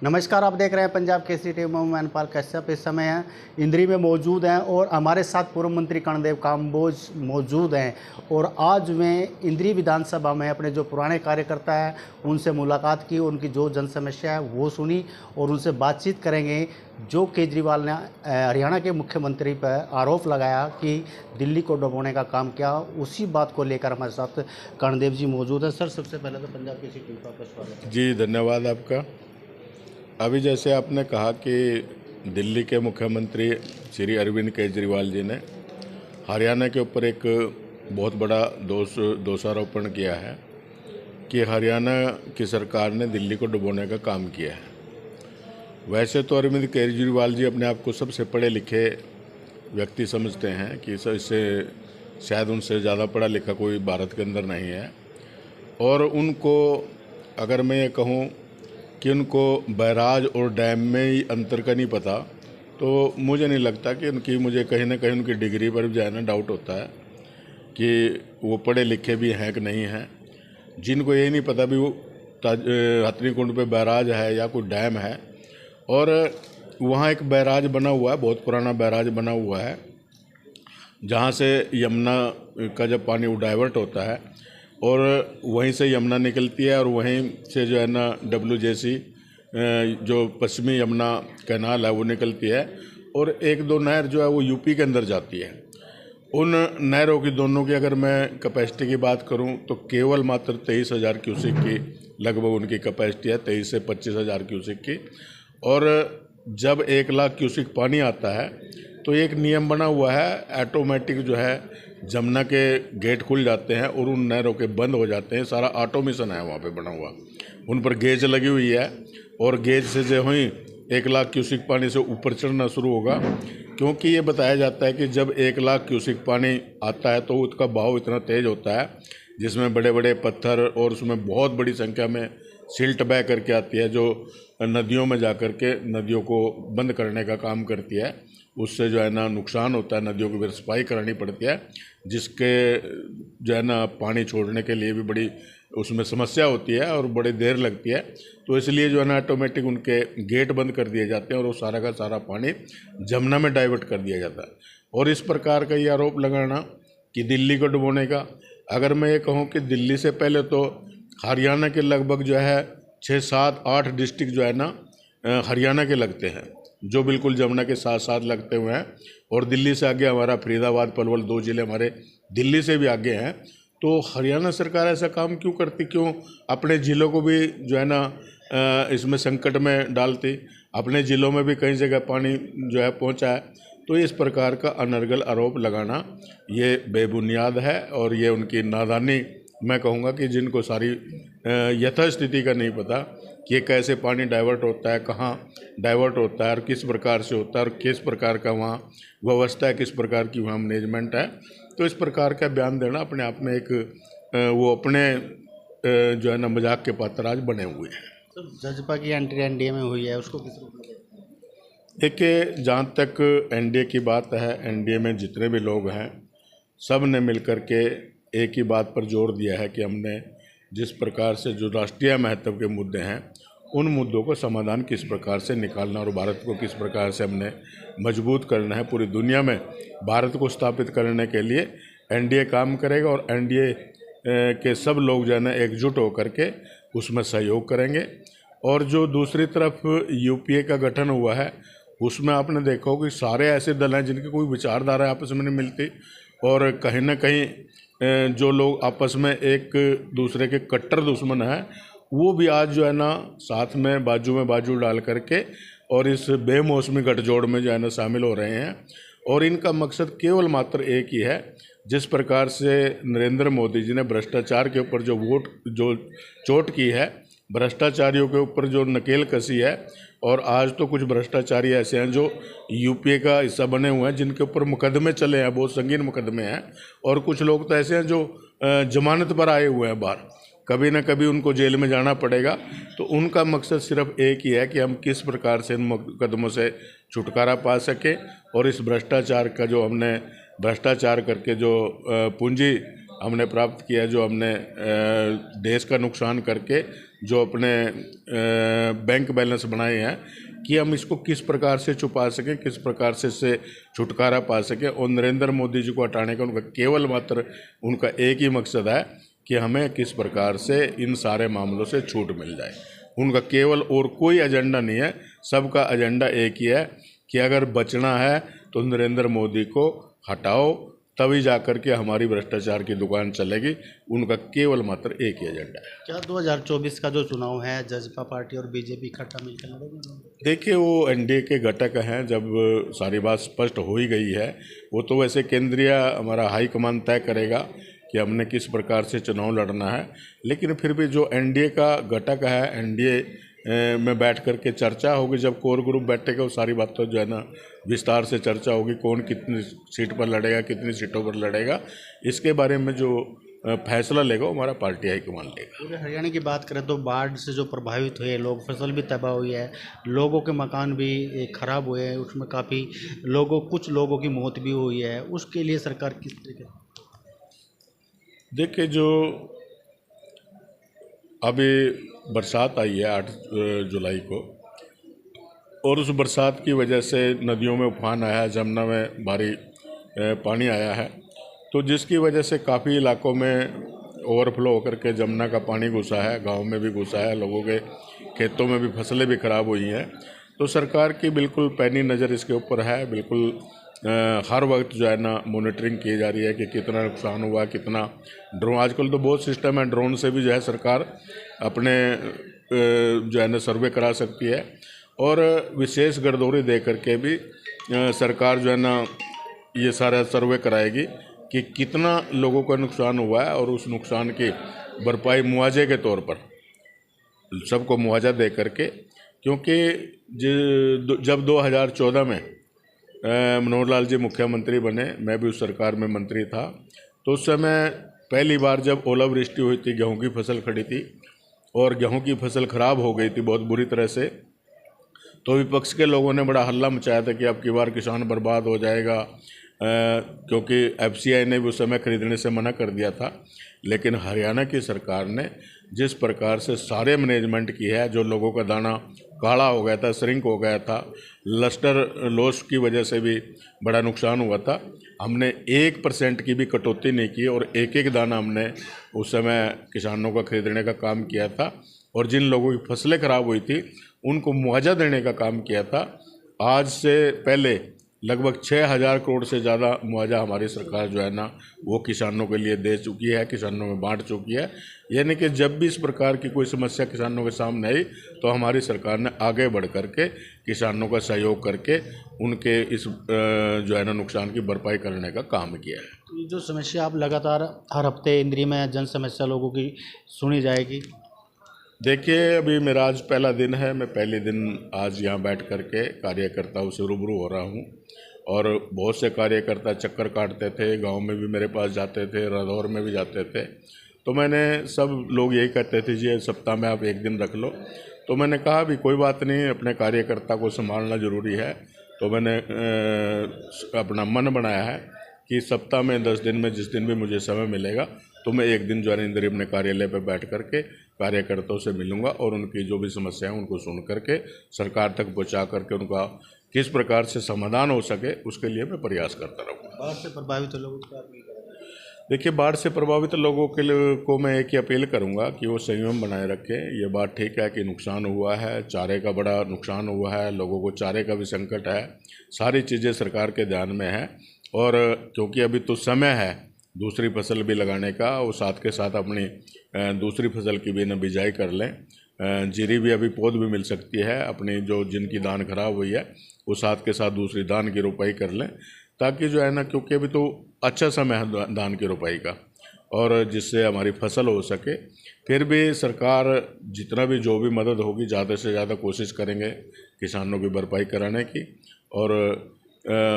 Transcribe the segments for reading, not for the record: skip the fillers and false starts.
नमस्कार, आप देख रहे हैं पंजाब केसरी टीवी। मैं मैनपाल कश्यप इस समय हैं इंद्री में मौजूद हैं और हमारे साथ पूर्व मंत्री कर्णदेव काम्बोज मौजूद हैं। और आज मैं इंद्री विधानसभा में अपने जो पुराने कार्यकर्ता हैं उनसे मुलाकात की, उनकी जो जन समस्या है वो सुनी और उनसे बातचीत करेंगे। जो केजरीवाल ने हरियाणा के मुख्यमंत्री पर आरोप लगाया कि दिल्ली को डुबोने का काम किया, उसी बात को लेकर हमारे साथ कर्णदेव जी मौजूद हैं। सर, सबसे पहले तो पंजाब केसरी टीवी का आपका स्वागत है। जी, धन्यवाद आपका। अभी जैसे आपने कहा कि दिल्ली के मुख्यमंत्री श्री अरविंद केजरीवाल जी ने हरियाणा के ऊपर एक बहुत बड़ा दोषारोपण किया है कि हरियाणा की सरकार ने दिल्ली को डुबोने का काम किया है। वैसे तो अरविंद केजरीवाल जी अपने आप को सबसे पढ़े लिखे व्यक्ति समझते हैं कि इससे शायद उनसे ज़्यादा पढ़ा लिखा कोई भारत के अंदर नहीं है। और उनको अगर मैं ये कहूँ कि उनको बैराज और डैम में ही अंतर का नहीं पता, तो मुझे नहीं लगता कि मुझे कहीं ना कहीं उनकी डिग्री पर जो है ना डाउट होता है कि वो पढ़े लिखे भी हैं कि नहीं हैं। जिनको ये नहीं पता भी वो हथनीकुंड पे बैराज है या कोई डैम है, और वहाँ एक बैराज बना हुआ है, बहुत पुराना बैराज बना हुआ है, जहाँ से यमुना का जब पानी वो डाइवर्ट होता है और वहीं से यमुना निकलती है और वहीं से जो है ना WJC जो पश्चिमी यमुना कैनाल है वो निकलती है। और एक दो नहर जो है वो यूपी के अंदर जाती है। उन नहरों की दोनों की अगर मैं कैपेसिटी की बात करूं तो केवल मात्र 23,000 क्यूसेक की लगभग उनकी कैपेसिटी है, 23 से 25,000 क्यूसेक की। और जब 1 लाख क्यूसेक पानी आता है तो एक नियम बना हुआ है, ऑटोमेटिक जो है जमुना के गेट खुल जाते हैं और उन नहरों के बंद हो जाते हैं। सारा ऑटोमेशन है वहाँ पे बना हुआ, उन पर गेज लगी हुई है और गेज से जो ही 1 लाख क्यूसेक पानी से ऊपर चढ़ना शुरू होगा। क्योंकि ये बताया जाता है कि जब 1 लाख क्यूसेक पानी आता है तो उसका बहाव इतना तेज होता है जिसमें बड़े बड़े पत्थर और उसमें बहुत बड़ी संख्या में सिल्ट बह करके आती है, जो नदियों में जा कर के नदियों को बंद करने का काम करती है। उससे जो है ना नुकसान होता है, नदियों की फिर सफाई करानी पड़ती है, जिसके जो है ना पानी छोड़ने के लिए भी बड़ी उसमें समस्या होती है और बड़ी देर लगती है। तो इसलिए जो है ना ऑटोमेटिक उनके गेट बंद कर दिए जाते हैं और वो सारा का सारा पानी जमुना में डाइवर्ट कर दिया जाता है। और इस प्रकार का ये आरोप लगाना कि दिल्ली को डुबोने का, अगर मैं ये कहूँ कि दिल्ली से पहले तो हरियाणा के लगभग जो है 6, 7, 8 डिस्ट्रिक्ट जो है ना हरियाणा के लगते हैं, जो बिल्कुल जमुना के साथ साथ लगते हुए हैं। और दिल्ली से आगे हमारा फरीदाबाद, पलवल 2 जिले हमारे दिल्ली से भी आगे हैं। तो हरियाणा सरकार ऐसा काम क्यों करती, क्यों अपने ज़िलों को भी जो है ना इसमें संकट में डालती। अपने ज़िलों में भी कई जगह पानी जो है पहुंचा है। तो इस प्रकार का अनर्गल आरोप लगाना ये बेबुनियाद है और ये उनकी नादानी मैं कहूँगा कि जिनको सारी यथास्थिति का नहीं पता कि ये कैसे पानी डाइवर्ट होता है, कहाँ डाइवर्ट होता है और किस प्रकार से होता है और किस प्रकार का वहाँ व्यवस्था है, किस प्रकार की वहाँ मैनेजमेंट है। तो इस प्रकार का बयान देना अपने आप में एक वो अपने जो है ना मजाक के पात्र आज बने हुए हैं। तो जजपा की एंट्री एनडीए में हुई है, उसको किस रूप में देखते हैं? देखिए, जहाँ तक एनडीए की बात है, एनडीए में जितने भी लोग हैं सब ने मिलकर के एक ही बात पर जोर दिया है कि हमने जिस प्रकार से जो राष्ट्रीय महत्व के मुद्दे हैं उन मुद्दों को समाधान किस प्रकार से निकालना और भारत को किस प्रकार से हमने मजबूत करना है। पूरी दुनिया में भारत को स्थापित करने के लिए एनडीए काम करेगा और एनडीए के सब लोग जो है ना एकजुट होकर के उसमें सहयोग करेंगे। और जो दूसरी तरफ यूपीए का गठन हुआ है उसमें आपने देखा हो कि सारे ऐसे दल हैं जिनकी कोई विचारधारा आपस में नहीं मिलती और कहीं ना कहीं जो लोग आपस में एक दूसरे के कट्टर दुश्मन हैं वो भी आज जो है ना साथ में बाजू डाल करके और इस बेमौसमी गठजोड़ में जो है ना शामिल हो रहे हैं। और इनका मकसद केवल मात्र एक ही है, जिस प्रकार से नरेंद्र मोदी जी ने भ्रष्टाचार के ऊपर जो चोट की है, भ्रष्टाचारियों के ऊपर जो नकेल कसी है, और आज तो कुछ भ्रष्टाचारी ऐसे हैं जो यूपीए का हिस्सा बने हुए हैं जिनके ऊपर मुकदमे चले हैं, बहुत संगीन मुकदमे हैं। और कुछ लोग तो ऐसे हैं जो जमानत पर आए हुए हैं बाहर, कभी ना कभी उनको जेल में जाना पड़ेगा। तो उनका मकसद सिर्फ एक ही है कि हम किस प्रकार से इन मुकदमों से छुटकारा पा सकें और इस भ्रष्टाचार का जो हमने भ्रष्टाचार करके जो पूंजी हमने प्राप्त किया, जो हमने देश का नुकसान करके जो अपने बैंक बैलेंस बनाए हैं, कि हम इसको किस प्रकार से छुपा सकें, किस प्रकार से इससे छुटकारा पा सकें। और नरेंद्र मोदी जी को हटाने का उनका केवल मात्र उनका एक ही मकसद है कि हमें किस प्रकार से इन सारे मामलों से छूट मिल जाए। उनका केवल और कोई एजेंडा नहीं है, सबका एजेंडा एक ही है कि अगर बचना है तो नरेंद्र मोदी को हटाओ, तभी जाकर के हमारी भ्रष्टाचार की दुकान चलेगी। उनका केवल मात्र एक ही एजेंडा है। क्या 2024 का जो चुनाव है जसपा पार्टी और बीजेपी इकट्ठा मिलकर लड़ेंगे? देखिए, वो एनडीए के घटक हैं। जब सारी बात स्पष्ट हो ही गई है, वो तो वैसे केंद्रीय हमारा हाईकमान तय करेगा कि हमने किस प्रकार से चुनाव लड़ना है। लेकिन फिर भी जो एनडीए का घटक है, एनडीए में बैठ कर के चर्चा होगी। जब कोर ग्रुप बैठेगा, वो सारी बातों जो है ना विस्तार से चर्चा होगी, कौन कितनी सीट पर लड़ेगा, कितनी सीटों पर लड़ेगा, इसके बारे में जो फैसला लेगा वो हमारा पार्टी हाईकमान लेगा। पूरे हरियाणा की बात करें तो बाढ़ से जो प्रभावित हुए लोग, फसल भी तबाह हुई है, लोगों के मकान भी खराब हुए हैं, उसमें काफ़ी कुछ लोगों की मौत भी हुई है, उसके लिए सरकार किस तरीके? देखिए, जो अभी बरसात आई है 8 जुलाई को, और उस बरसात की वजह से नदियों में उफान आया है, जमुना में भारी पानी आया है, तो जिसकी वजह से काफ़ी इलाकों में ओवरफ्लो होकर के जमुना का पानी घुसा है, गांव में भी घुसा है, लोगों के खेतों में भी फसलें भी खराब हुई हैं। तो सरकार की बिल्कुल पैनी नज़र इसके ऊपर है। बिल्कुल हर वक्त जो है ना मॉनिटरिंग की जा रही है कि कितना नुकसान हुआ, कितना ड्रोन, आजकल तो बहुत सिस्टम है, ड्रोन से भी जो है सरकार अपने जो है ना सर्वे करा सकती है। और विशेष गरदौरी दे करके भी सरकार जो है ना ये सारा सर्वे कराएगी कि कितना लोगों का नुकसान हुआ है, और उस नुकसान की भरपाई मुआवजे के तौर पर सबको मुआवजा दे करके। क्योंकि जब 2014 में मनोहर लाल जी मुख्यमंत्री बने, मैं भी उस सरकार में मंत्री था, तो उस समय पहली बार जब ओलावृष्टि हुई थी, गेहूं की फसल खड़ी थी और गेहूं की फसल खराब हो गई थी बहुत बुरी तरह से, तो विपक्ष के लोगों ने बड़ा हल्ला मचाया था कि अब की बार किसान बर्बाद हो जाएगा, क्योंकि एफसीआई ने भी उस समय खरीदने से मना कर दिया था। लेकिन हरियाणा की सरकार ने जिस प्रकार से सारे मैनेजमेंट की है, जो लोगों का दाना काला हो गया था, श्रिंक हो गया था, लस्टर लॉस की वजह से भी बड़ा नुकसान हुआ था, हमने 1% की भी कटौती नहीं की और एक एक दाना हमने उस समय किसानों का खरीदने का काम किया था। और जिन लोगों की फसलें खराब हुई थी उनको मुआवजा देने का काम किया था। आज से पहले लगभग 6,000 करोड़ से ज़्यादा मुआवजा हमारी सरकार जो है ना वो किसानों के लिए दे चुकी है, किसानों में बांट चुकी है। यानी कि जब भी इस प्रकार की कोई समस्या किसानों के सामने आई तो हमारी सरकार ने आगे बढ़ करके किसानों का सहयोग करके उनके इस जो है ना नुकसान की भरपाई करने का काम किया है। तो ये जो समस्या आप लगातार हर हफ्ते इंद्री में जन समस्या लोगों की सुनी जाएगी? देखिए, अभी मेरा आज पहला दिन है। मैं पहले दिन आज यहाँ बैठ करके कार्यकर्ताओं से रूबरू हो रहा हूँ, और बहुत से कार्यकर्ता चक्कर काटते थे, गांव में भी मेरे पास जाते थे, रादौर में भी जाते थे। तो मैंने, सब लोग यही कहते थे जी सप्ताह में आप एक दिन रख लो। तो मैंने कहा भी कोई बात नहीं, अपने कार्यकर्ता को संभालना ज़रूरी है। तो मैंने अपना मन बनाया है कि सप्ताह में 10 दिन में जिस दिन भी मुझे समय मिलेगा तो मैं एक दिन जो है इंद्री अपने कार्यालय पर बैठ करके कार्यकर्ताओं से मिलूंगा और उनकी जो भी समस्या है उनको सुन करके सरकार तक पहुंचा करके उनका किस प्रकार से समाधान हो सके उसके लिए मैं प्रयास करता रहूँगा। बाढ़ से प्रभावित लोगों को अपील करें? देखिए, बाढ़ से प्रभावित लोगों के लिए को मैं एक ही अपील करूंगा कि वो संयम बनाए रखें। ये बात ठीक है कि नुकसान हुआ है, चारे का बड़ा नुकसान हुआ है, लोगों को चारे का भी संकट है, सारी चीज़ें सरकार के ध्यान में है। और क्योंकि अभी तो समय है दूसरी फसल भी लगाने का, और साथ के साथ अपनी दूसरी फसल की भी न बिजाई कर लें। जीरी भी अभी पौध भी मिल सकती है अपनी, जो जिनकी धान खराब हुई है वो साथ के साथ दूसरी धान की रोपाई कर लें, ताकि जो है ना, क्योंकि अभी तो अच्छा समय है धान की रोपाई का, और जिससे हमारी फसल हो सके। फिर भी सरकार जितना भी जो भी मदद होगी ज़्यादा से ज़्यादा कोशिश करेंगे किसानों की भरपाई कराने की। और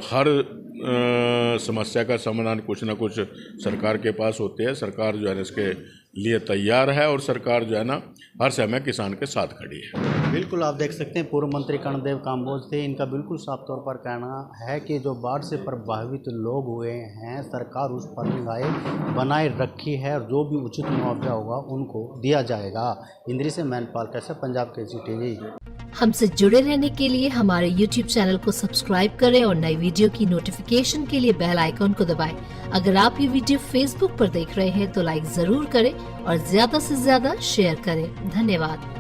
हर समस्या का समाधान कुछ ना कुछ सरकार के पास होते हैं। सरकार जो है इसके लिए तैयार है और सरकार जो है ना हर समय किसान के साथ खड़ी है। बिल्कुल, आप देख सकते हैं पूर्व मंत्री कर्णदेव काम्बोज थे। इनका बिल्कुल साफ तौर पर कहना है कि जो बाढ़ से प्रभावित लोग हुए हैं, सरकार उस पर निगाहें बनाए रखी है और जो भी उचित मुआवजा होगा उनको दिया जाएगा। इंद्री से मैनपाल कश्यप, पंजाब केसरी टीवी। हमसे जुड़े रहने के लिए हमारे YouTube चैनल को सब्सक्राइब करें और नई वीडियो की नोटिफिकेशन के लिए बेल आइकॉन को दबाएं। अगर आप ये वीडियो Facebook पर देख रहे हैं तो लाइक जरूर करें और ज्यादा से ज्यादा शेयर करें। धन्यवाद।